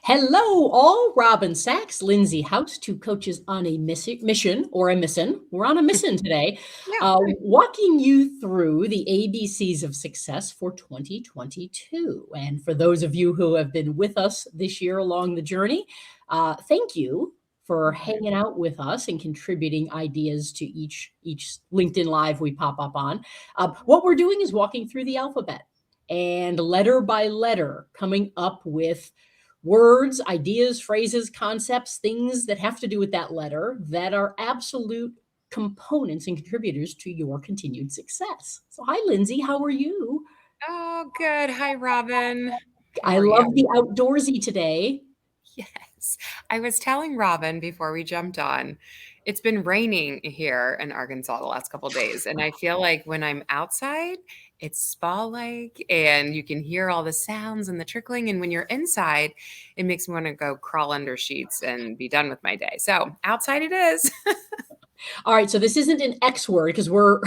Hello, all. Robin Sachs, Lindsay House, two coaches on a mission or a mission. We're on a mission today, Yeah, right. walking you through the ABCs of success for 2022. And for those of you who have been with us this year along the journey, thank you for Mhm. hanging out with us and contributing ideas to each LinkedIn Live we pop up on. What we're doing is walking through the alphabet and letter by letter coming up with words, ideas, phrases, concepts, things that have to do with that letter that are absolute components and contributors to your continued success. So, hi, Lindsay. How are you? Oh, good. Hi, Robin. How I are love you? the outdoorsy today. Yes. I was telling Robin before we jumped on, it's been raining here in Arkansas the last couple days. And I feel like when I'm outside, it's spa-like and you can hear all the sounds and the trickling. And when you're inside, it makes me want to go crawl under sheets and be done with my day. So outside it is. All right. So, this isn't an X word because we're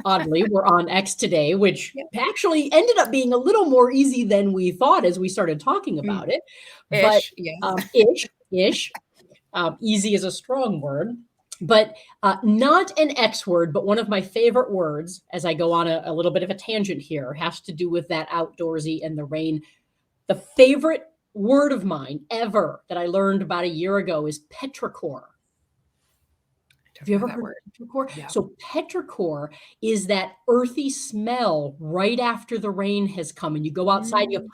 on X today, which Yep. actually ended up being a little more easy than we thought as we started talking Mm, about it. But Ish. Yes. ish. Easy is a strong word, but not an X word, but one of my favorite words, as I go on a little bit of a tangent here, has to do with that outdoorsy and the rain. The favorite word of mine ever that I learned about a year ago is petrichor. I Have don't you know ever that heard word. of petrichor? Yeah. So petrichor is that earthy smell right after the rain has come, and you go outside, Mm.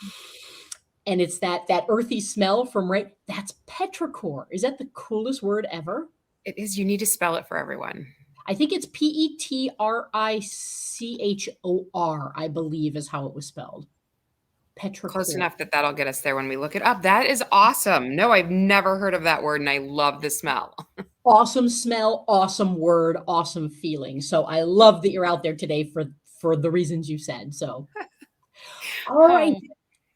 and it's that earthy smell from right. That's petrichor. Is that the coolest word ever? It is. You need to spell it for everyone. I think it's Petrichor, I believe is how it was spelled. Close Petrichor. enough that that'll get us there when we look it up. That is awesome. No, I've never heard of that word, and I love the smell. Awesome smell, awesome word, awesome feeling. So I love that you're out there today for the reasons you said. So, all right, Oh,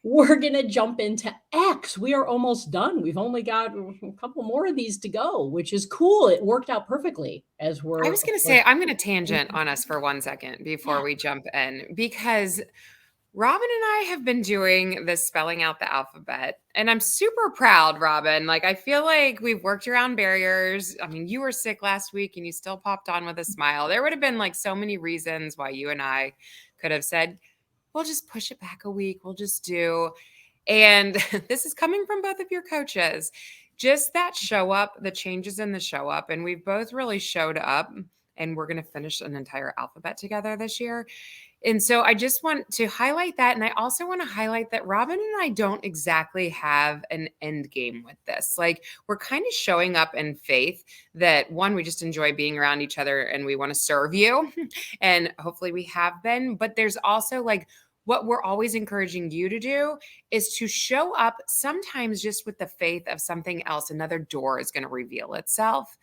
we're gonna jump into X. We are almost done. We've only got a couple more of these to go, which is cool. It worked out perfectly as I we're, was of going to course. say, I'm going to tangent on us for 1 second before we jump in because Robin and I have been doing this spelling out the alphabet, and I'm super proud, Robin. Like, I feel like we've worked around barriers. I mean, you were sick last week and you still popped on with a smile. There would have been like so many reasons why you and I could have said, we'll just push it back a week. We'll just do. And this is coming from both of your coaches. Just that show up, the changes in the show up, and we've both really showed up. And we're going to finish an entire alphabet together this year. And so I just want to highlight that. And I also want to highlight that Robin and I don't exactly have an end game with this. Like, we're kind of showing up in faith that one, we just enjoy being around each other and we want to serve you. And hopefully we have been. But there's also like, what we're always encouraging you to do is to show up sometimes just with the faith of something else. Another door is going to reveal itself.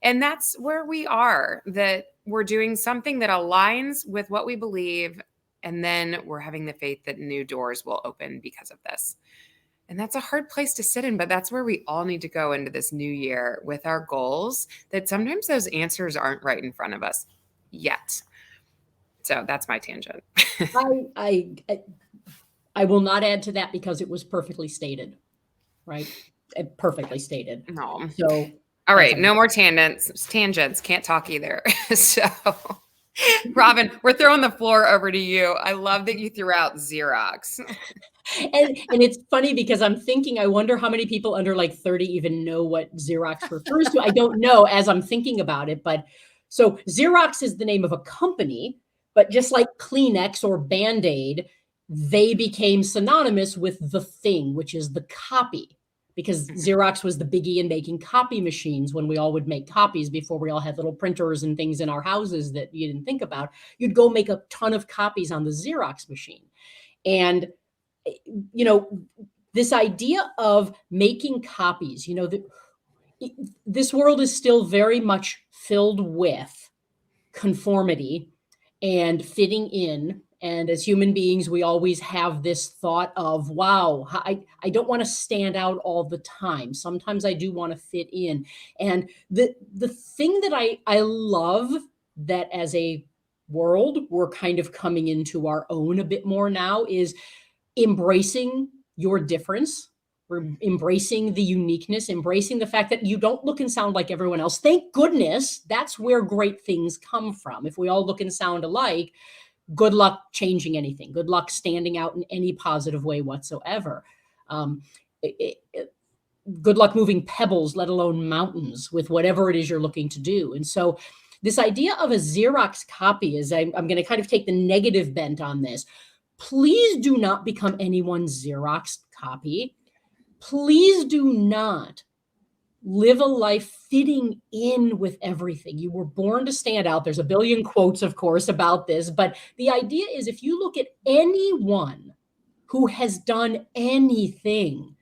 And that's where we are, that we're doing something that aligns with what we believe. And then we're having the faith that new doors will open because of this. And that's a hard place to sit in, but that's where we all need to go into this new year with our goals, that sometimes those answers aren't right in front of us yet. So that's my tangent. I, I I will not add to that because it was perfectly stated, right? Perfectly stated. No. So All that's right, no more tangents. Tangents can't talk either. So, Robin, we're throwing the floor over to you. I love that you threw out Xerox. and it's funny because I'm thinking, I wonder how many people under like 30 even know what Xerox refers to. I don't know as I'm thinking about it, but so Xerox is the name of a company, but just like Kleenex or Band-Aid, they became synonymous with the thing, which is the copy. Because Xerox was the biggie in making copy machines when we all would make copies before we all had little printers and things in our houses that you didn't think about. You'd go make a ton of copies on the Xerox machine. And you know, this idea of making copies, this world is still very much filled with conformity and fitting in. And as human beings, we always have this thought of, wow, I don't want to stand out all the time. Sometimes I do want to fit in. And the thing that I love that as a world, we're kind of coming into our own a bit more now is embracing your difference, We're embracing the uniqueness, embracing the fact that you don't look and sound like everyone else. Thank goodness that's where great things come from. If we all look and sound alike, good luck changing anything. Good luck standing out in any positive way whatsoever. Um, Good luck moving pebbles, let alone mountains, with whatever it is you're looking to do. And so, this idea of a Xerox copy is I'm going to kind of take the negative bent on this. Please do not become anyone's Xerox copy. Please do not live a life fitting in with everything. You were born to stand out. There's a billion quotes, of course, about this, but the idea is if you look at anyone who has done anything,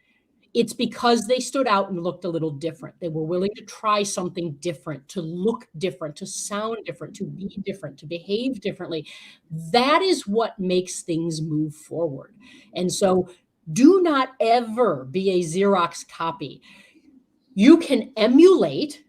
it's because they stood out and looked a little different. They were willing to try something different, to look different, to sound different, to be different, to behave differently. That is what makes things move forward. And so do not ever be a Xerox copy. You can emulate.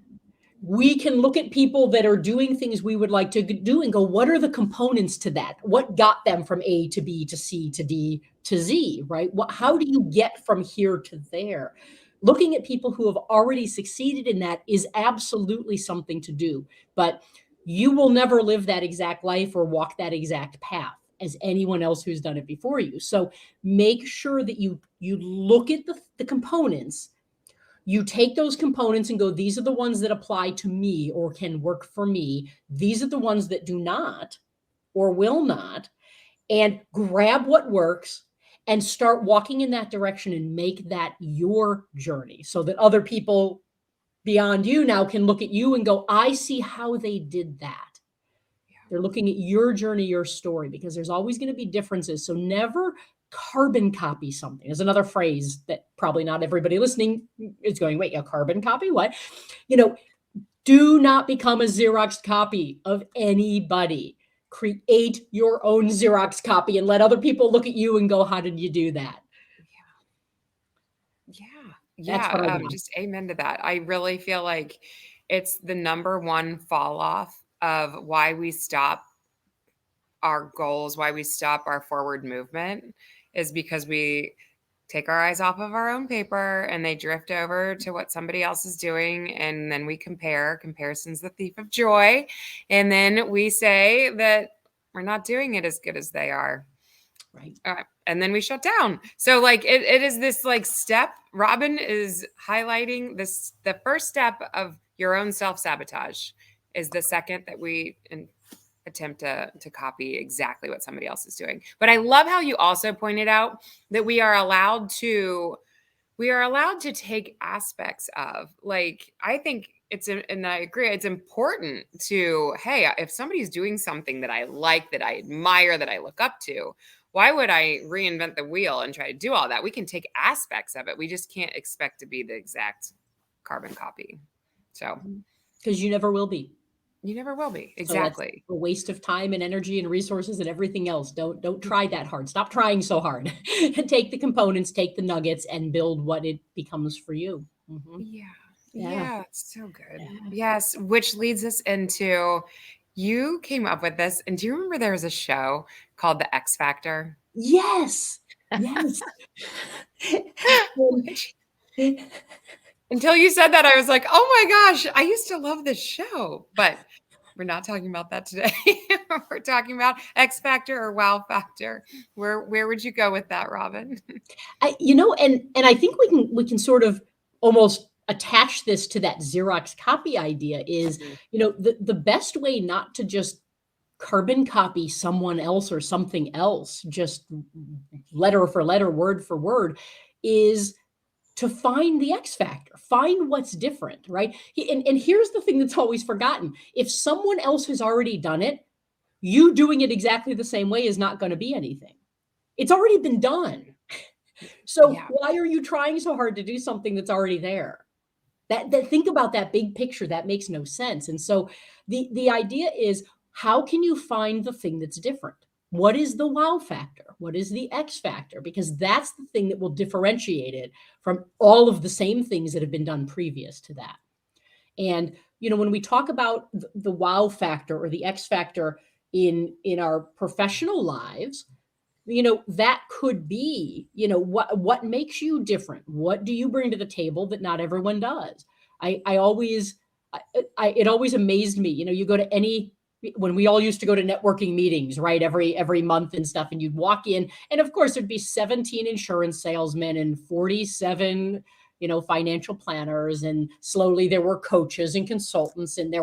We can look at people that are doing things we would like to do and go, what are the components to that? What got them from A to B to C to D to Z, right? How do you get from here to there? Looking at people who have already succeeded in that is absolutely something to do, but you will never live that exact life or walk that exact path as anyone else who's done it before you. So make sure that you look at the components. You take those components and go, these are the ones that apply to me or can work for me. These are the ones that do not or will not, and grab what works and start walking in that direction and make that your journey so that other people beyond you now can look at you and go, I see how they did that. They're looking at your journey, your story, because there's always going to be differences. So never carbon copy something. There's another phrase that probably not everybody listening is going, wait, a carbon copy? What? Do not become a Xerox copy of anybody. Create your own Xerox copy and let other people look at you and go, how did you do that? Yeah. Just amen to that. I really feel like it's the number one fall off of why we stop our goals, why we stop our forward movement, is because we take our eyes off of our own paper and they drift over to what somebody else is doing. And then we compare. Comparison's the thief of joy. And then we say that we're not doing it as good as they are. Right. And then we shut down. So like it is this like step. Robin is highlighting this. The first step of your own self-sabotage is the second that we attempt to copy exactly what somebody else is doing. But I love how you also pointed out that we are allowed to take aspects of, like, I think and I agree, it's important to, hey, if somebody's doing something that I like, that I admire, that I look up to, why would I reinvent the wheel and try to do all that? We can take aspects of it. We just can't expect to be the exact carbon copy. So, because you never will be. You never will be. Exactly. So a waste of time and energy and resources and everything else. Don't try that hard. Stop trying so hard. Take the components, take the nuggets, and build what it becomes for you. Mm-hmm. Yeah, it's so good. Yeah. Yes, which leads us into, you came up with this, and do you remember there was a show called The X Factor? Yes. Until you said that, I was like, oh my gosh, I used to love this show. But we're not talking about that today. We're talking about X Factor or Wow Factor. Where would you go with that, Robin? And I think we can sort of almost attach this to that Xerox copy idea is, the best way not to just carbon copy someone else or something else, just letter for letter, word for word, is to find the X factor, find what's different, right? And here's the thing that's always forgotten. If someone else has already done it, you doing it exactly the same way is not going to be anything. It's already been done. So why are you trying so hard to do something that's already there? That think about that big picture. That makes no sense. And so the idea is, how can you find the thing that's different? What is the wow factor? What is the X factor? Because that's the thing that will differentiate it from all of the same things that have been done previous to that. And, when we talk about the wow factor or the X factor in our professional lives, that could be, what makes you different? What do you bring to the table that not everyone does? I always, it always amazed me. You go to when we all used to go to networking meetings, right? Every month and stuff, and you'd walk in, and of course there'd be 17 insurance salesmen and 47, financial planners, and slowly there were coaches and consultants, and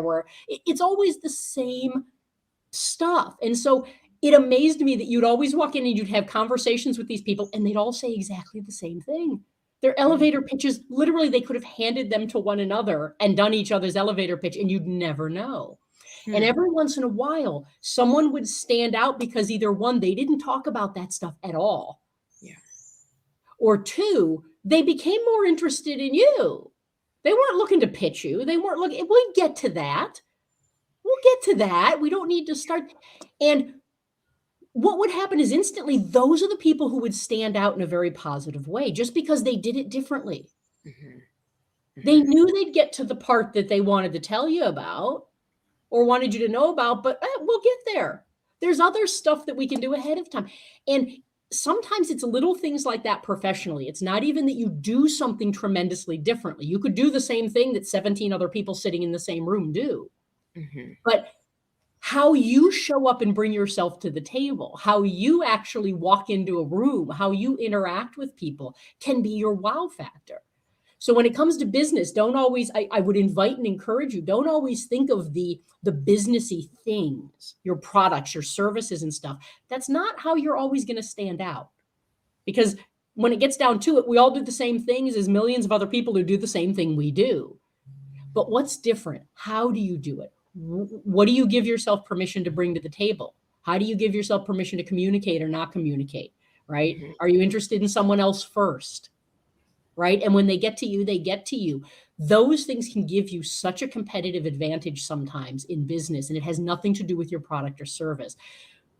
it's always the same stuff. And so it amazed me that you'd always walk in and you'd have conversations with these people, and they'd all say exactly the same thing. Their elevator pitches, literally, they could have handed them to one another and done each other's elevator pitch, and you'd never know. And every once in a while, someone would stand out because either one, they didn't talk about that stuff at all. Yeah. Or two, they became more interested in you. They weren't looking to pitch you. They weren't looking. We'll get to that. We don't need to start. And what would happen is instantly, those are the people who would stand out in a very positive way just because they did it differently. They knew they'd get to the part that they wanted to tell you about or wanted you to know about, but we'll get there. There's other stuff that we can do ahead of time. And sometimes it's little things like that professionally. It's not even that you do something tremendously differently. You could do the same thing that 17 other people sitting in the same room do. But how you show up and bring yourself to the table, how you actually walk into a room, how you interact with people can be your wow factor. So when it comes to business, don't always, I would invite and encourage you, don't always think of the businessy things, your products, your services and stuff. That's not how you're always going to stand out. Because when it gets down to it, we all do the same things as millions of other people who do the same thing we do. But what's different? How do you do it? What do you give yourself permission to bring to the table? How do you give yourself permission to communicate or not communicate, right? Are you interested in someone else first? Right? And when they get to you, they get to you. Those things can give you such a competitive advantage sometimes in business, and it has nothing to do with your product or service.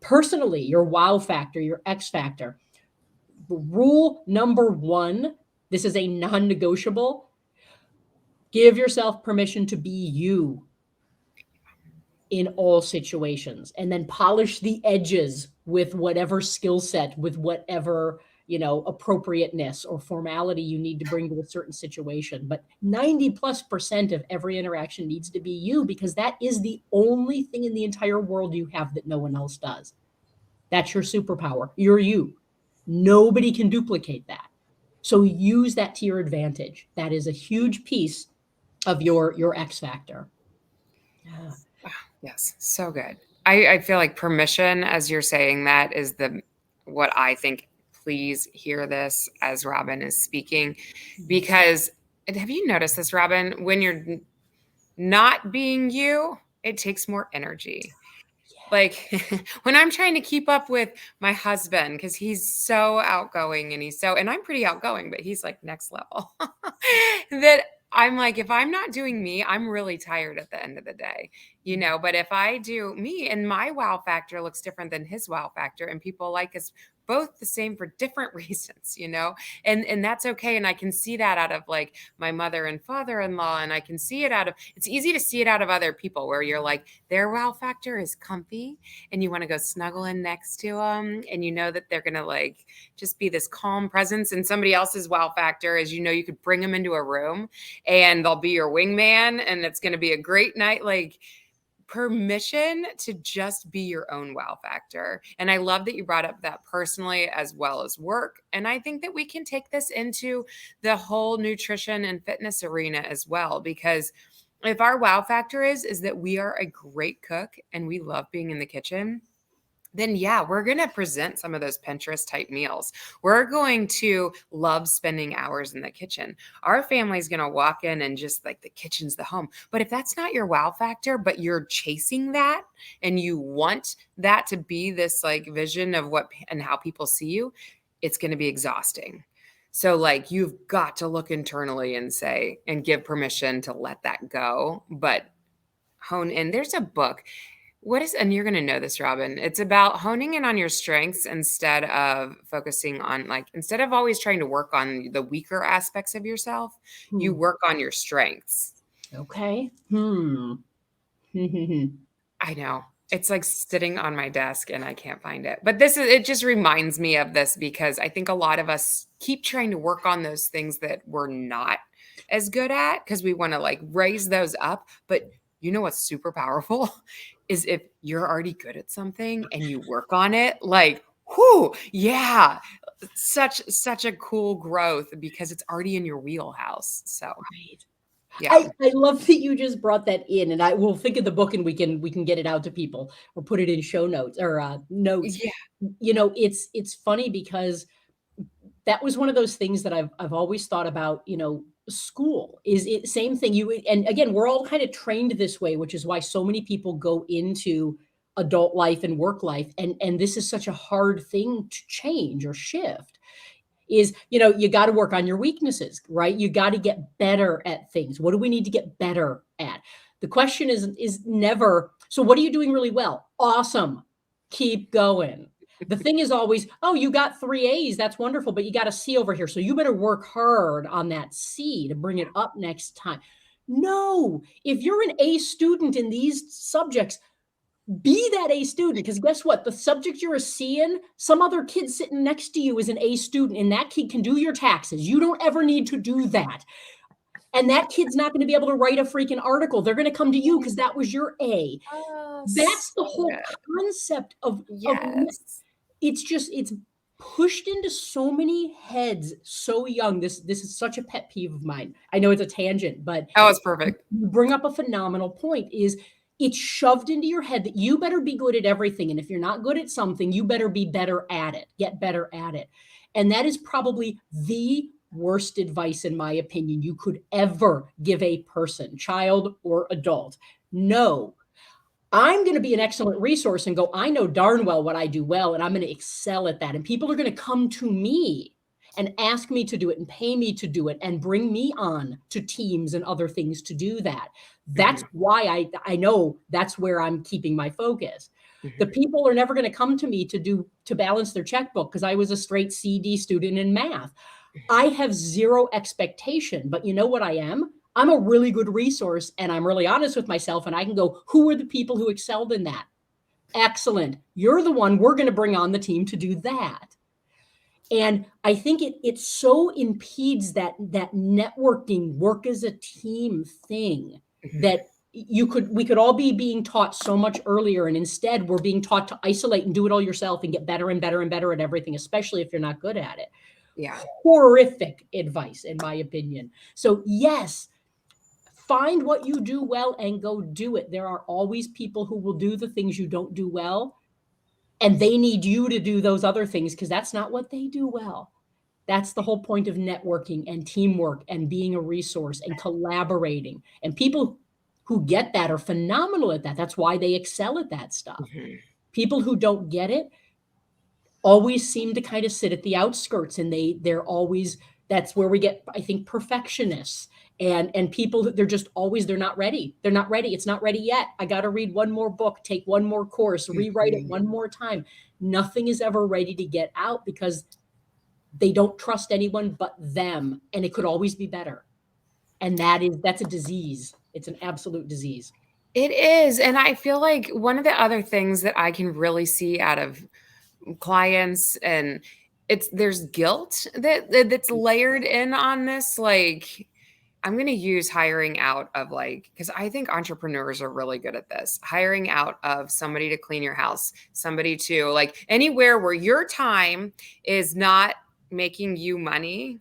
Personally, your wow factor, your X factor. Rule number one, this is a non-negotiable. Give yourself permission to be you in all situations, and then polish the edges with whatever skill set, with whatever appropriateness or formality you need to bring to a certain situation. But 90+% of every interaction needs to be you, because that is the only thing in the entire world you have that no one else does. That's your superpower. You're you. Nobody can duplicate that. So use that to your advantage. That is a huge piece of your X factor. Yeah. Yes. So good. I feel like permission, as you're saying that, is what I think. Please hear this as Robin is speaking, because have you noticed this, Robin? When you're not being you, it takes more energy. Like when I'm trying to keep up with my husband, because he's so outgoing and I'm pretty outgoing, but he's like next level, that I'm like, if I'm not doing me, I'm really tired at the end of the day, but if I do me, and my wow factor looks different than his wow factor, and people like us both the same for different reasons, and that's okay. And I can see that out of like my mother and father-in-law, and I can see it it's easy to see it out of other people, where you're like, their wow factor is comfy and you want to go snuggle in next to them, and that they're going to like just be this calm presence. And somebody else's wow factor is, you could bring them into a room and they'll be your wingman, and it's going to be a great night. Like, permission to just be your own wow factor. And I love that you brought up that personally as well as work. And I think that we can take this into the whole nutrition and fitness arena as well, because if our wow factor is that we are a great cook and we love being in the kitchen, then yeah, we're going to present some of those Pinterest type meals. We're going to love spending hours in the kitchen. Our family's going to walk in and just like, the kitchen's the home. But if that's not your wow factor, but you're chasing that and you want that to be this like vision of what and how people see you, it's going to be exhausting. So like, you've got to look internally and say, and give permission to let that go, but hone in. There's a book. And you're going to know this, Robin. It's about honing in on your strengths instead of focusing on instead of always trying to work on the weaker aspects of yourself, you work on your strengths. Okay. I know. It's like sitting on my desk and I can't find it. But it just reminds me of this because I think a lot of us keep trying to work on those things that we're not as good at because we want to like raise those up. But you know what's super powerful is if you're already good at something and you work on it, like, whoo, yeah, such a cool growth because it's already in your wheelhouse. So Right. yeah. I love that you just brought that in, and I will think of the book and we can get it out to people or put it in show notes or notes. Yeah. It's funny because that was one of those things that I've always thought about, school is it same thing and again, we're all kind of trained this way, which is why so many people go into adult life and work life and this is such a hard thing to change or shift is, you got to work on your weaknesses, right? You got to get better at things. What do we need to get better at? The question is never, so what are you doing really well? Awesome. Keep going. The thing is always, oh, you got 3 A's. That's wonderful, but you got a C over here. So you better work hard on that C to bring it up next time. No, if you're an A student in these subjects, be that A student, because guess what? The subject you're a C in, some other kid sitting next to you is an A student, and that kid can do your taxes. You don't ever need to do that. And that kid's not going to be able to write a freaking article. They're going to come to you because that was your A. Oh, That's the so whole good. concept of Yes. it's pushed into so many heads so young. This is such a pet peeve of mine. I know it's a tangent, but That was perfect. you bring up a phenomenal point is it's shoved into your head that you better be good at everything. And if you're not good at something, you better be better at it, get better at it. And that is probably the worst advice, in my opinion, you could ever give a person, child or adult. No, I'm going to be an excellent resource and go, I know darn well what I do well, and I'm going to excel at that. And people are going to come to me and ask me to do it and pay me to do it and bring me on to teams and other things to do that. That's why I know that's where I'm keeping my focus. The people are never going to come to me to balance their checkbook because I was a straight CD student in math. I have zero expectation, but you know what I am? I'm a really good resource and I'm really honest with myself and I can go, who are the people who excelled in that? Excellent. You're the one we're going to bring on the team to do that. And I think it so impedes that networking, work as a team thing that we could all be being taught so much earlier. And instead we're being taught to isolate and do it all yourself and get better and better and better at everything, especially if you're not good at it. Yeah. Horrific advice, in my opinion. So yes, find what you do well and go do it. There are always people who will do the things you don't do well, and they need you to do those other things because that's not what they do well. That's the whole point of networking and teamwork and being a resource and collaborating. And people who get that are phenomenal at that. That's why they excel at that stuff. People who don't get it always seem to kind of sit at the outskirts and they're always, that's where we get, I think, perfectionists and people that they're not ready. They're not ready. It's not ready yet. I got to read one more book, take one more course, rewrite it one more time. Nothing is ever ready to get out because they don't trust anyone but them. And it could always be better. And that's a disease. It's an absolute disease. It is. And I feel like one of the other things that I can really see out of clients and there's guilt that's layered in on this. Like, I'm going to use hiring out of because I think entrepreneurs are really good at this. Hiring out of somebody to clean your house, somebody to anywhere where your time is not making you money,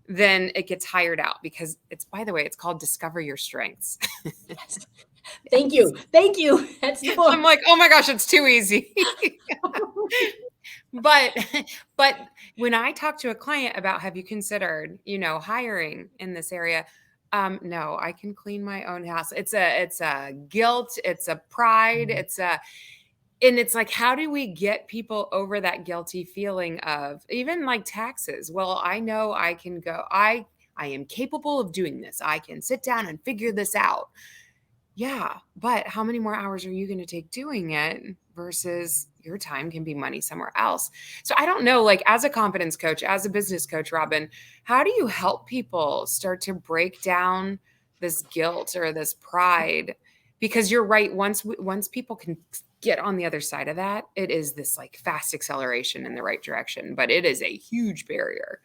then it gets hired out because by the way, it's called Discover Your Strengths. Yes. Thank you. Thank you. That's the book. I'm like, oh my gosh, it's too easy. But when I talk to a client about, have you considered, hiring in this area? No, I can clean my own house. It's a guilt. It's a pride. And it's like, how do we get people over that guilty feeling of even taxes? Well, I know I can go, I am capable of doing this. I can sit down and figure this out. Yeah. But how many more hours are you going to take doing it versus your time can be money somewhere else? So I don't know, as a confidence coach, as a business coach, Robin, how do you help people start to break down this guilt or this pride? Because you're right. Once people can get on the other side of that, it is this like fast acceleration in the right direction, but it is a huge barrier.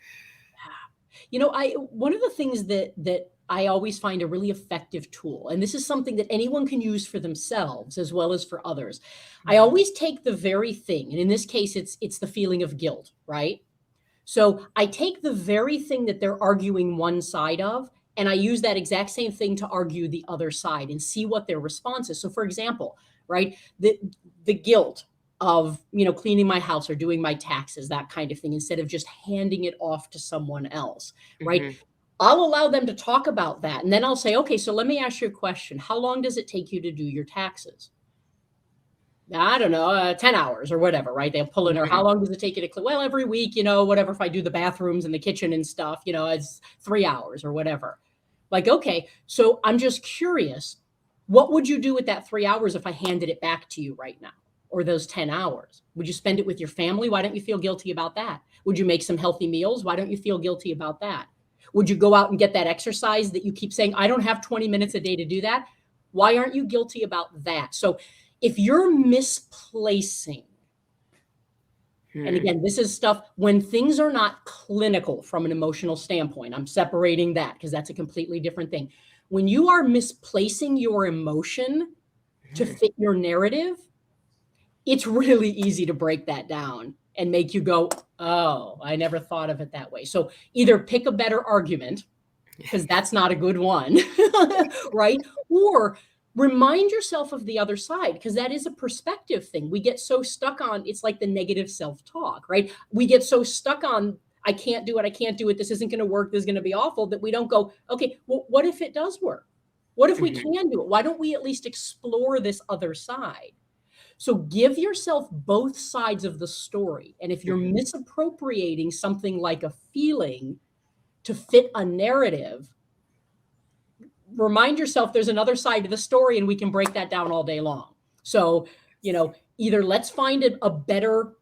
One of the things that I always find a really effective tool, and this is something that anyone can use for themselves as well as for others. I always take the very thing, and in this case, it's the feeling of guilt, right? So I take the very thing that they're arguing one side of, and I use that exact same thing to argue the other side and see what their response is. So for example, right, the guilt of, cleaning my house or doing my taxes, that kind of thing, instead of just handing it off to someone else, right? Mhm. I'll allow them to talk about that. And then I'll say, okay, so let me ask you a question. How long does it take you to do your taxes? I don't know, 10 hours or whatever, right? They'll pull in, or how Mhm. long does it take you to clean? Well, every week, whatever, if I do the bathrooms and the kitchen and stuff, it's 3 hours or whatever. Like, okay, so I'm just curious, what would you do with that 3 hours if I handed it back to you right now? Or those 10 hours? Would you spend it with your family? Why don't you feel guilty about that? Would you make some healthy meals? Why don't you feel guilty about that? Would you go out and get that exercise that you keep saying, I don't have 20 minutes a day to do that? Why aren't you guilty about that? So if you're misplacing, and Hmm. again, this is stuff when things are not clinical from an emotional standpoint, I'm separating that because that's a completely different thing. When you are misplacing your emotion to Mhm. fit your narrative, it's really easy to break that down and make you go, oh, I never thought of it that way. So either pick a better argument, because that's not a good one, right? Or remind yourself of the other side, because that is a perspective thing. We get so stuck on, it's like the negative self-talk, right? We get so stuck on, I can't do it, I can't do it, this isn't going to work, this is going to be awful, that we don't go, okay, well, what if it does work? What if we Mhm. can do it? Why don't we at least explore this other side? So give yourself both sides of the story. And if you're Mhm. misappropriating something like a feeling to fit a narrative, remind yourself there's another side to the story and we can break that down all day long. So, either let's find a better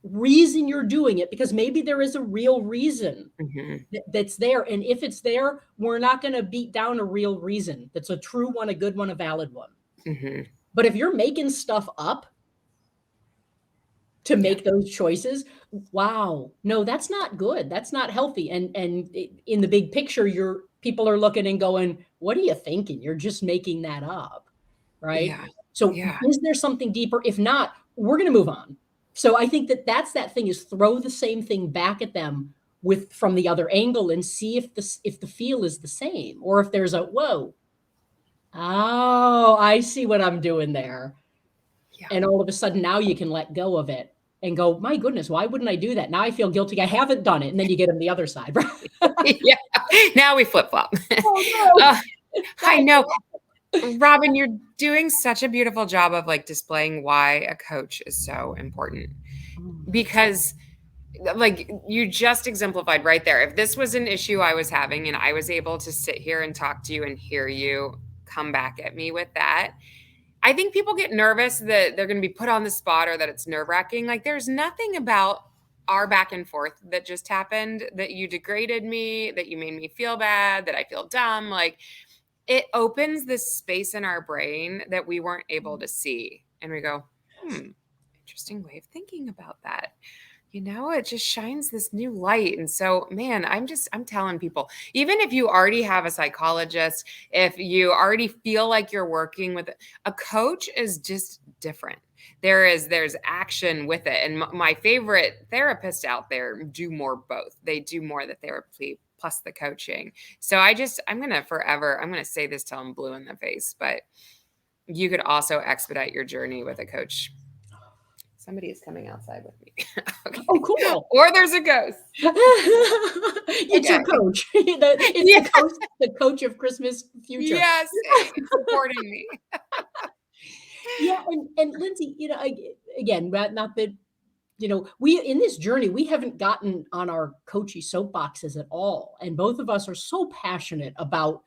reason you're doing it, because maybe there is a real reason Mhm. that's there. And if it's there, we're not going to beat down a real reason that's a true one, a good one, a valid one. Mhm. But if you're making stuff up to Yeah. make those choices, wow, no, that's not good, that's not healthy. And in the big picture, your people are looking and going, what are you thinking? You're just making that up, right? Yeah. So Yeah. is there something deeper? If not, we're going to move on. So I think that's that thing, is throw the same thing back at them with from the other angle and see if the feel is the same, or if there's a whoa, oh, I see what I'm doing there. Yeah. And all of a sudden now you can let go of it and go, my goodness, why wouldn't I do that? Now I feel guilty. I haven't done it. And then you get on the other side. Right? Yeah. Now we flip flop. Oh no. I That know. Robin, you're doing such a beautiful job of like displaying why a coach is so important, because like you just exemplified right there. If this was an issue I was having and I was able to sit here and talk to you and hear you come back at me with that, I think people get nervous that they're going to be put on the spot or that it's nerve-wracking. Like there's nothing about our back and forth that just happened that you degraded me, that you made me feel bad, that I feel dumb. Like it opens this space in our brain that we weren't able to see. And we go, interesting way of thinking about that. It just shines this new light. And so, man, I'm telling people, even if you already have a psychologist, if you already feel like you're working with a coach, is just different. There's action with it. And my favorite therapists out there do more both. They do more the therapy plus the coaching. So I'm going to say this till I'm blue in the face, but you could also expedite your journey with a coach. Somebody is coming outside with me. Oh, Okay. cool. Or there's a ghost. It's your Okay. coach. It's Yeah. the coach of Christmas future. Yes. It's supporting me. Yeah. And Lindsay, again, not that, we in this journey, we haven't gotten on our coachy soapboxes at all. And both of us are so passionate about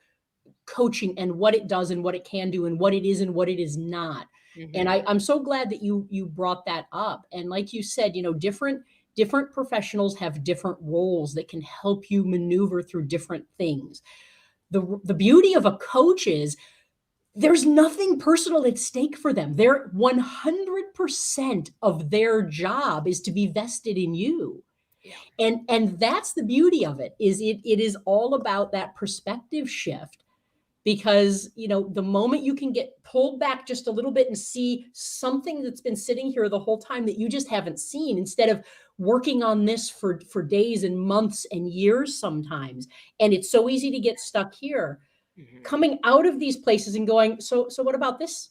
coaching and what it does and what it can do and what it is and what it is not. And Mhm. I'm so glad that you brought that up. And like you said, different professionals have different roles that can help you maneuver through different things. The beauty of a coach is there's nothing personal at stake for them. They're 100% of their job is to be vested in you. Yeah. And that's the beauty of it, is it is all about that perspective shift. Because, the moment you can get pulled back just a little bit and see something that's been sitting here the whole time that you just haven't seen, instead of working on this for days and months and years sometimes. And it's so easy to get stuck here. Coming out of these places and going, so what about this?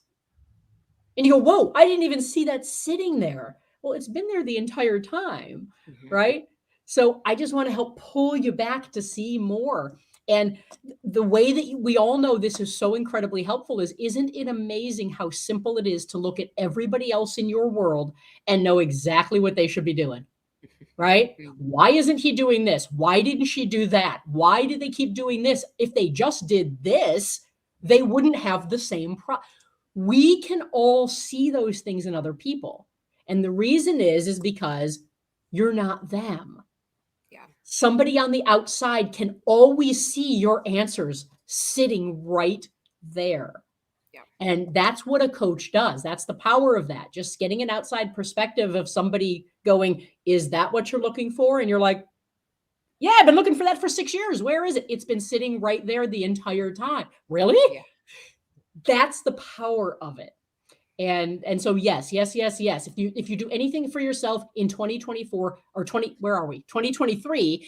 And you go, whoa, I didn't even see that sitting there. Well, it's been there the entire time, right? So I just want to help pull you back to see more. And the way that we all know this is so incredibly helpful is, isn't it amazing how simple it is to look at everybody else in your world and know exactly what they should be doing? Right? Why isn't he doing this? Why didn't she do that? Why did they keep doing this? If they just did this, they wouldn't have the same problem. We can all see those things in other people. And the reason is because you're not them. Yeah. Somebody on the outside can always see your answers sitting right there. Yeah. And that's what a coach does. That's the power of that. Just getting an outside perspective of somebody going, is that what you're looking for? And you're like, yeah, I've been looking for that for 6 years. Where is it? It's been sitting right there the entire time. Really? Yeah. That's the power of it. And so yes. If you do anything for yourself in 2024 or 2023,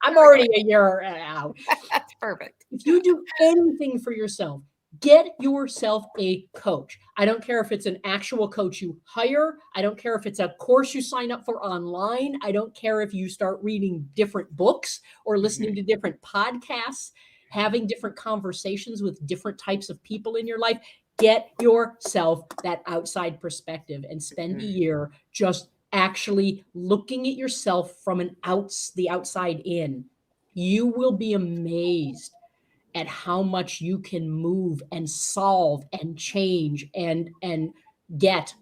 I'm already a year out. That's perfect. If you do anything for yourself, get yourself a coach. I don't care if it's an actual coach you hire. I don't care if it's a course you sign up for online. I don't care if you start reading different books or listening to different podcasts, having different conversations with different types of people in your life. Get yourself that outside perspective and spend a year just actually looking at yourself from the outside in. You will be amazed at how much you can move and solve and change and get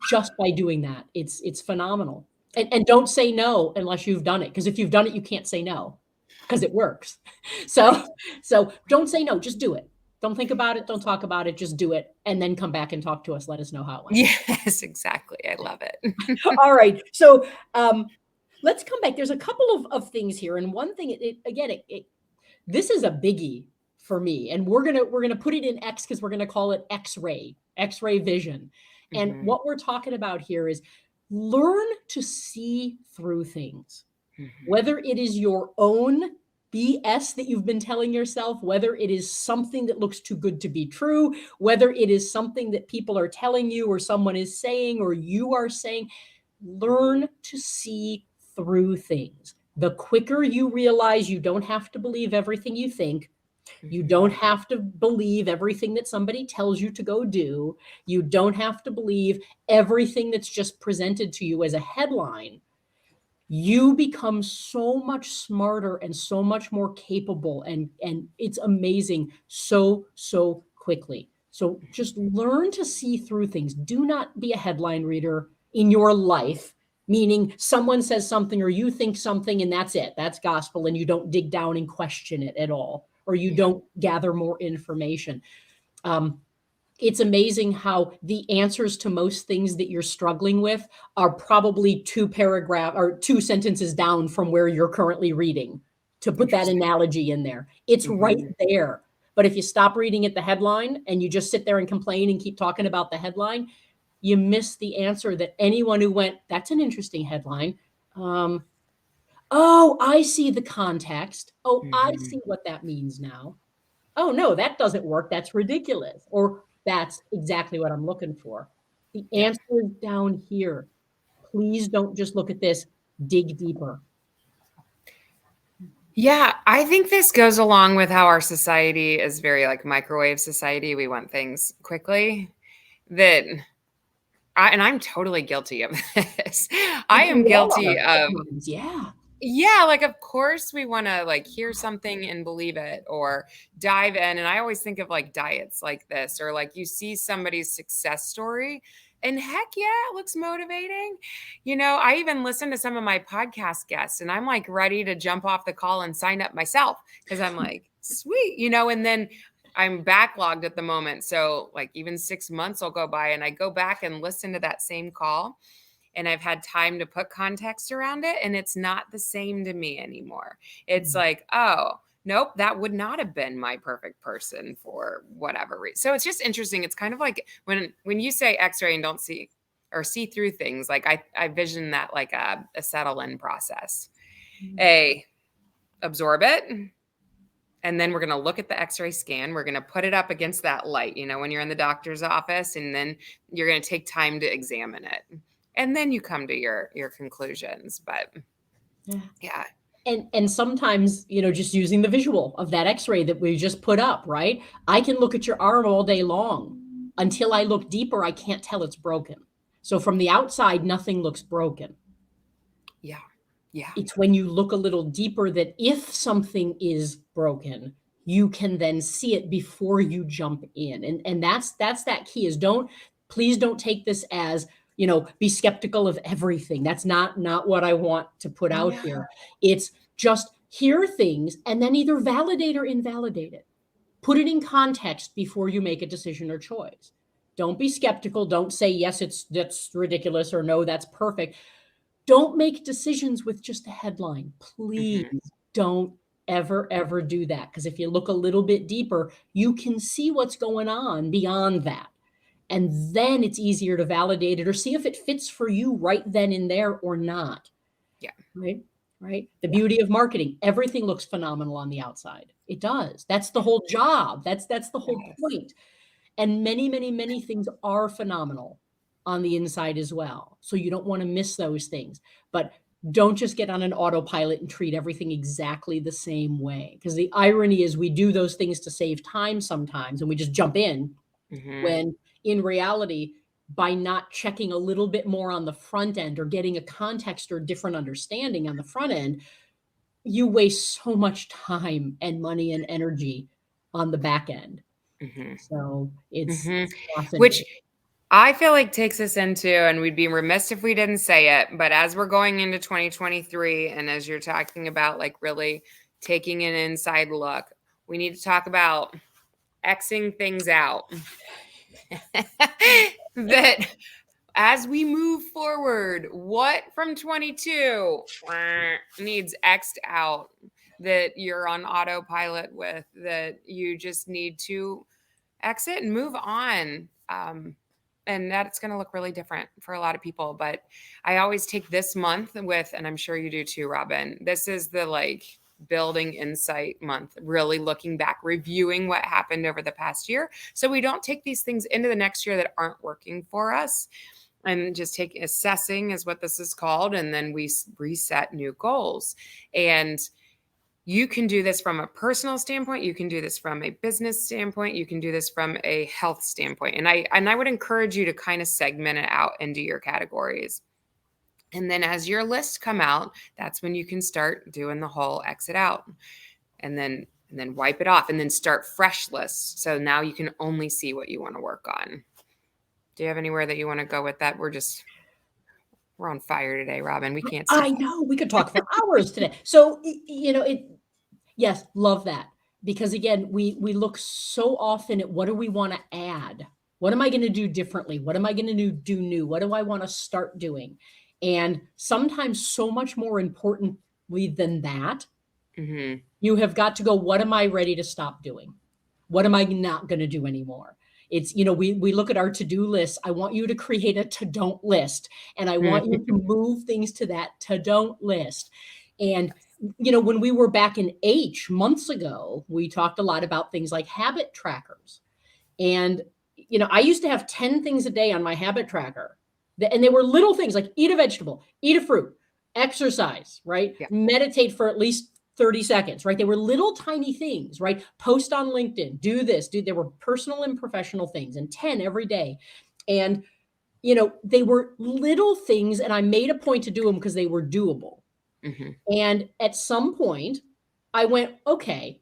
just by doing that. It's phenomenal. And don't say no unless you've done it, because if you've done it, you can't say no because it works. So don't say no, just do it. Don't think about it. Don't talk about it. Just do it. And then come back and talk to us. Let us know how it went. Yes, exactly. I love it. All right. So let's come back. There's a couple of things here. And one thing, this is a biggie for me. And we're gonna put it in X because we're gonna call it X-ray vision. And what we're talking about here is learn to see through things, whether it is your own BS that you've been telling yourself, whether it is something that looks too good to be true, whether it is something that people are telling you or someone is saying or you are saying. Learn to see through things. The quicker you realize you don't have to believe everything you think, you don't have to believe everything that somebody tells you to go do, you don't have to believe everything that's just presented to you as a headline, you become so much smarter and so much more capable, and it's amazing so quickly. So just learn to see through things. Do not be a headline reader in your life, meaning someone says something or you think something and that's it. That's gospel, and you don't dig down and question it at all, or you don't gather more information. It's amazing how the answers to most things that you're struggling with are probably 2 paragraphs or 2 sentences down from where you're currently reading, to put that analogy in there. It's right there. But if you stop reading at the headline and you just sit there and complain and keep talking about the headline, you miss the answer that anyone who went, that's an interesting headline. Oh, I see the context. Oh, I see what that means now. Oh, no, that doesn't work. That's ridiculous. Or that's exactly what I'm looking for. The answer is down here. Please don't just look at this. Dig deeper. Yeah, I think this goes along with how our society is very like microwave society. We want things quickly. And I'm totally guilty of this. I am guilty of, like, of course we want to like hear something and believe it or dive in. And I always think of like diets like this, or like you see somebody's success story and heck yeah, it looks motivating. I even listen to some of my podcast guests and I'm like ready to jump off the call and sign up myself because I'm like, sweet, and then I'm backlogged at the moment. So like even 6 months will go by and I go back and listen to that same call and I've had time to put context around it. And it's not the same to me anymore. It's like, oh, nope, that would not have been my perfect person for whatever reason. So it's just interesting. It's kind of like when you say X-ray and don't see or see through things, like I vision that like a settle in process. Absorb it. And then we're going to look at the X-ray scan. We're going to put it up against that light, when you're in the doctor's office, and then you're going to take time to examine it. And then you come to your conclusions. But yeah. And sometimes, just using the visual of that X-ray that we just put up, right? I can look at your arm all day long. Until I look deeper, I can't tell it's broken. So from the outside, nothing looks broken. Yeah. Yeah. It's when you look a little deeper that if something is broken, you can then see it before you jump in. And that's that key is please don't take this as, be skeptical of everything. That's not what I want to put out here. It's just hear things and then either validate or invalidate it. Put it in context before you make a decision or choice. Don't be skeptical. Don't say, yes, that's ridiculous, or no, that's perfect. Don't make decisions with just a headline. Please don't ever do that. Because if you look a little bit deeper, you can see what's going on beyond that. And then it's easier to validate it or see if it fits for you right then and there or not. Yeah. Right. The beauty of marketing, everything looks phenomenal on the outside. It does. That's the whole job. That's the whole point. And many things are phenomenal on the inside as well. So you don't want to miss those things, but don't just get on an autopilot and treat everything exactly the same way. Because the irony is we do those things to save time sometimes and we just jump in when in reality, by not checking a little bit more on the front end or getting a context or different understanding on the front end, you waste so much time and money and energy on the back end. So it's which I feel like takes us into, and we'd be remiss if we didn't say it, but as we're going into 2023 and as you're talking about like really taking an inside look, we need to talk about Xing things out. That as we move forward, what from 22 needs X'd out that you're on autopilot with, that you just need to exit and move on. And that's going to look really different for a lot of people. But I always take this month with, and I'm sure you do too, Robin, this is the like building insight month, really looking back, reviewing what happened over the past year. So we don't take these things into the next year that aren't working for us, and just take assessing is what this is called. And then we reset new goals. And you can do this from a personal standpoint. You can do this from a business standpoint. You can do this from a health standpoint. And I would encourage you to kind of segment it out into your categories. And then as your lists come out, that's when you can start doing the whole exit out and then wipe it off and then start fresh lists. So now you can only see what you want to work on. Do you have anywhere that you want to go with that? We're on fire today, Robin. We can't stop. I know we could talk for hours today. So, yes, love that. Because again, we look so often at what do we want to add? What am I going to do differently? What am I going to do new? What do I want to start doing? And sometimes so much more importantly than that, you have got to go, what am I ready to stop doing? What am I not going to do anymore? It's, we look at our to-do list. I want you to create a to-don't list. And I want you to move things to that to-don't list. And, when we were back in H months ago, we talked a lot about things like habit trackers. And, I used to have 10 things a day on my habit tracker. And they were little things like eat a vegetable, eat a fruit, exercise, right? Yeah. Meditate for at least 30 seconds, right? They were little tiny things, right? Post on LinkedIn, do this, there were personal and professional things, and 10 every day. And, they were little things, and I made a point to do them because they were doable. And at some point I went, okay,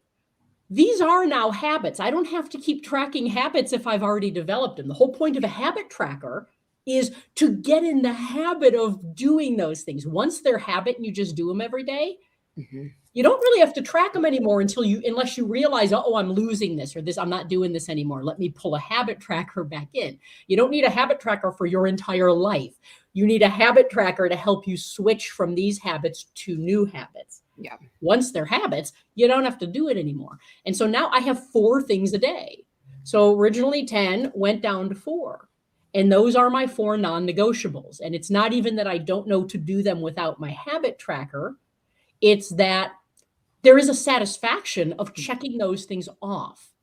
these are now habits. I don't have to keep tracking habits if I've already developed them. The whole point of a habit tracker is to get in the habit of doing those things. Once they're habit and you just do them every day, Mhm. You don't really have to track them anymore unless you realize, oh, I'm losing this or this, I'm not doing this anymore. Let me pull a habit tracker back in. You don't need a habit tracker for your entire life. You need a habit tracker to help you switch from these habits to new habits. Yeah. Once they're habits, you don't have to do it anymore. And so now I have 4 things a day. So originally 10 went down to 4. And those are my 4 non-negotiables. And it's not even that I don't know to do them without my habit tracker. It's that there is a satisfaction of checking those things off.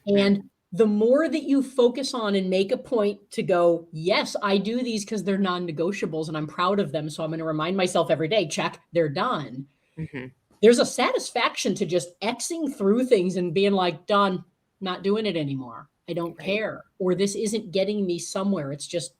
And the more that you focus on and make a point to go, yes, I do these because they're non-negotiables and I'm proud of them. So I'm going to remind myself every day, check, they're done. Mhm. There's a satisfaction to just Xing through things and being like, done, not doing it anymore. I don't Right. care. Or this isn't getting me somewhere. It's just,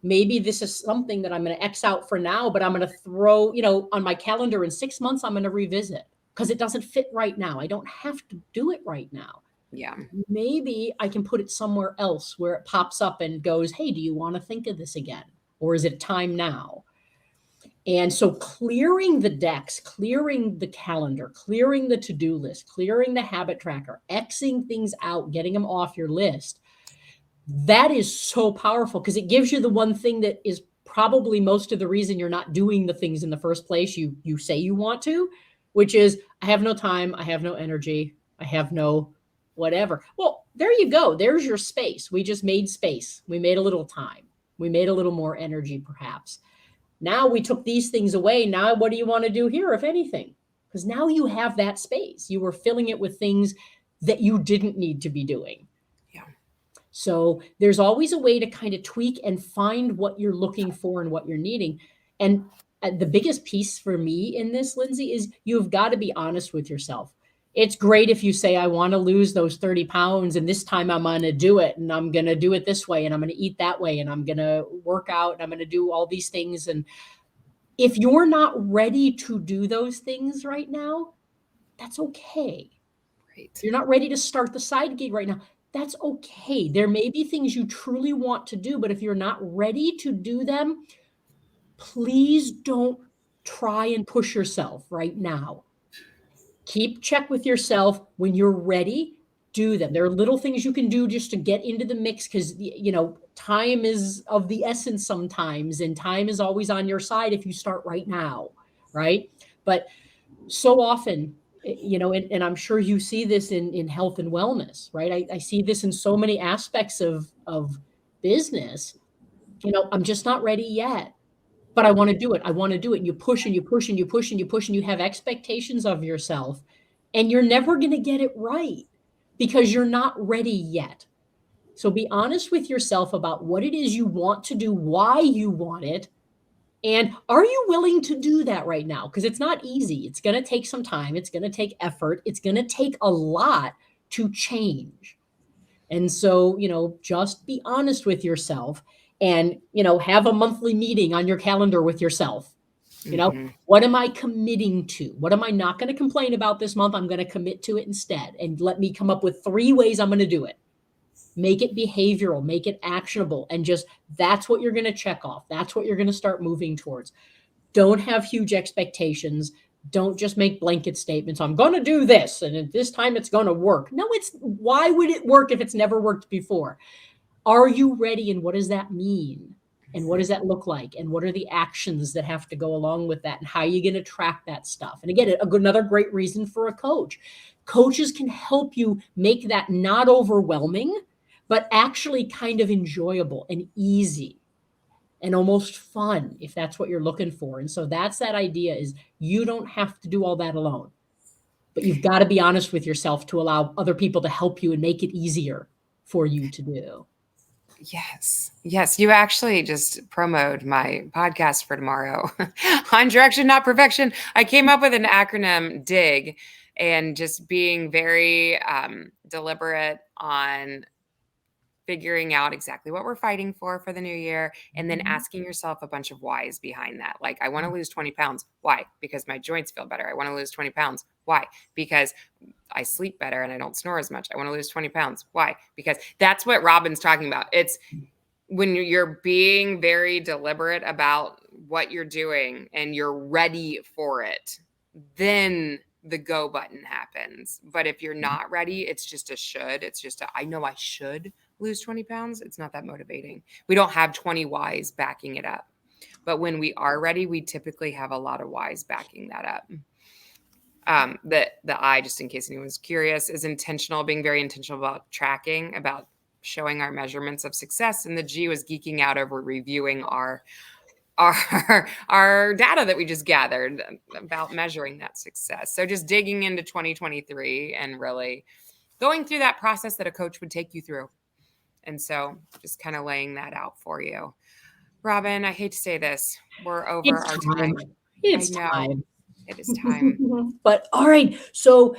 maybe this is something that I'm going to X out for now, but I'm going to throw, on my calendar in 6 months, I'm going to revisit because it doesn't fit right now. I don't have to do it right now. Yeah. Maybe I can put it somewhere else where it pops up and goes, hey, do you want to think of this again? Or is it time now? And so clearing the decks, clearing the calendar, clearing the to-do list, clearing the habit tracker, Xing things out, getting them off your list, that is so powerful because it gives you the one thing that is probably most of the reason you're not doing the things in the first place you say you want to, which is I have no time, I have no energy, I have no whatever. Well, there you go. There's your space. We just made space. We made a little time. We made a little more energy, perhaps. Now we took these things away. Now what do you want to do here, if anything? Because now you have that space. You were filling it with things that you didn't need to be doing. Yeah. So there's always a way to kind of tweak and find what you're looking for and what you're needing. And the biggest piece for me in this, Lindsay, is you've got to be honest with yourself. It's great if you say, I want to lose those 30 pounds and this time I'm going to do it and I'm going to do it this way and I'm going to eat that way and I'm going to work out and I'm going to do all these things. And if you're not ready to do those things right now, that's okay. Right. You're not ready to start the side gig right now. That's okay. There may be things you truly want to do, but if you're not ready to do them, please don't try and push yourself right now. Keep check with yourself. When you're ready, do them. There are little things you can do just to get into the mix because, time is of the essence sometimes, and time is always on your side if you start right now, right? But so often, and I'm sure you see this in health and wellness, right? I see this in so many aspects of business. I'm just not ready yet, but I want to do it. I want to do it. And you push and you push and you push and you push and you have expectations of yourself, and you're never going to get it right because you're not ready yet. So be honest with yourself about what it is you want to do, why you want it, and are you willing to do that right now? Because it's not easy. It's going to take some time. It's going to take effort. It's going to take a lot to change. And so, just be honest with yourself and, have a monthly meeting on your calendar with yourself. What am I committing to? What am I not going to complain about this month? I'm going to commit to it instead. And let me come up with 3 ways I'm going to do it. Make it behavioral, make it actionable, and just that's what you're going to check off. That's what you're going to start moving towards. Don't have huge expectations. Don't just make blanket statements. I'm going to do this, and at this time it's going to work. No, why would it work if it's never worked before? Are you ready, and what does that mean? And what does that look like? And what are the actions that have to go along with that? And how are you going to track that stuff? And again, another great reason for a coach. Coaches can help you make that not overwhelming, but actually kind of enjoyable and easy and almost fun if that's what you're looking for. And so that's that idea is you don't have to do all that alone, but you've got to be honest with yourself to allow other people to help you and make it easier for you to do. Yes. Yes. You actually just promoted my podcast for tomorrow on direction, not perfection. I came up with an acronym DIG and just being very deliberate on figuring out exactly what we're fighting for the new year, and then asking yourself a bunch of whys behind that. Like, I want to lose 20 pounds. Why? Because my joints feel better. I want to lose 20 pounds. Why? Because I sleep better and I don't snore as much. I want to lose 20 pounds. Why? Because that's what Robin's talking about. It's when you're being very deliberate about what you're doing and you're ready for it, then the go button happens. But if you're not ready, it's just a should. It's just I know I should lose 20 pounds. It's not that motivating. We don't have 20 whys backing it up. But when we are ready, we typically have a lot of whys backing that up. The I, just in case anyone's curious, is intentional, being very intentional about tracking, about showing our measurements of success. And the G was geeking out over reviewing our data that we just gathered about measuring that success. So just digging into 2023 and really going through that process that a coach would take you through. And so just kind of laying that out for you. Robin, I hate to say this. We're over our time. It's time. It is time. But all right. So,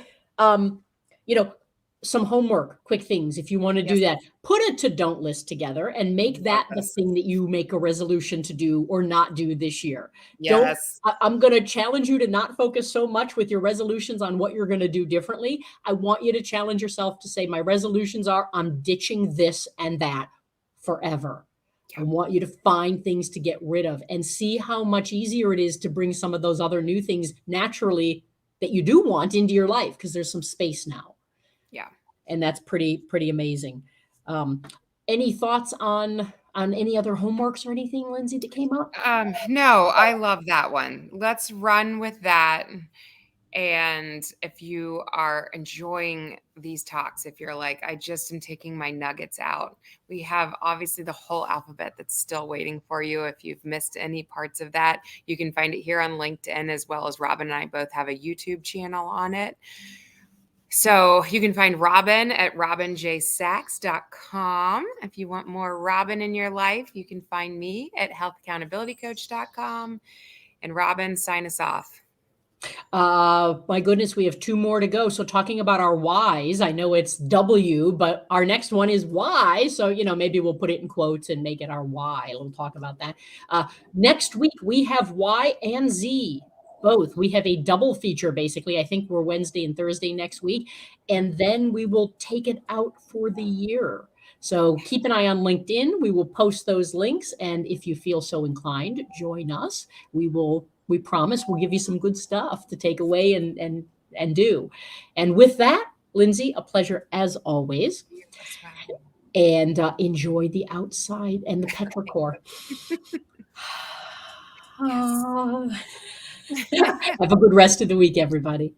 some homework, quick things. If you want to do that, put a to-don't list together and make that the thing that you make a resolution to do or not do this year. Yes. I'm going to challenge you to not focus so much with your resolutions on what you're going to do differently. I want you to challenge yourself to say, my resolutions are, I'm ditching this and that forever. I want you to find things to get rid of and see how much easier it is to bring some of those other new things naturally that you do want into your life, because there's some space now. Yeah. And that's pretty amazing. Any thoughts on any other homeworks or anything, Lindsay, that came up? No, I love that one. Let's run with that. And if you are enjoying these talks, if you're like, I just am taking my nuggets out, we have obviously the whole alphabet that's still waiting for you. If you've missed any parts of that, you can find it here on LinkedIn, as well as Robin and I both have a YouTube channel on it. So you can find Robin at robinjsachs.com. If you want more Robin in your life, you can find me at healthaccountabilitycoach.com. And Robin, sign us off. My goodness, we have 2 more to go. So talking about our whys, I know it's W, but our next one is Y. So, maybe we'll put it in quotes and make it our Y. We'll talk about that. Next week, we have Y and Z. Both. We have a double feature, basically. I think we're Wednesday and Thursday next week. And then we will take it out for the year. So keep an eye on LinkedIn. We will post those links. And if you feel so inclined, join us. We promise we'll give you some good stuff to take away and do. And with that, Lindsay, a pleasure as always. And enjoy the outside and the petrichor. Have a good rest of the week, everybody.